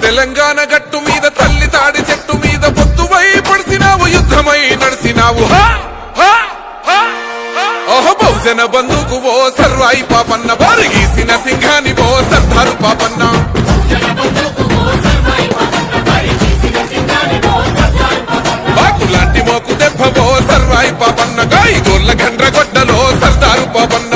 తెలంగాణ గట్టు మీద తల్లి తాడి చెట్టు మీద పొద్దువై పడిసినావు యుద్ధమై నడిసినావు ఓహో బహుజన బంధుకు ఓ సర్వాయి పాపన్న బారిగీసిన సింహాని ఓ సర్దారు పాపన్న బాకులాంటి మోకు దెబ్బ ఓ సర్వాయి పాపన్న గాయి గోర్ల గండ్ర గొడ్డలో సర్దారు పాపన్న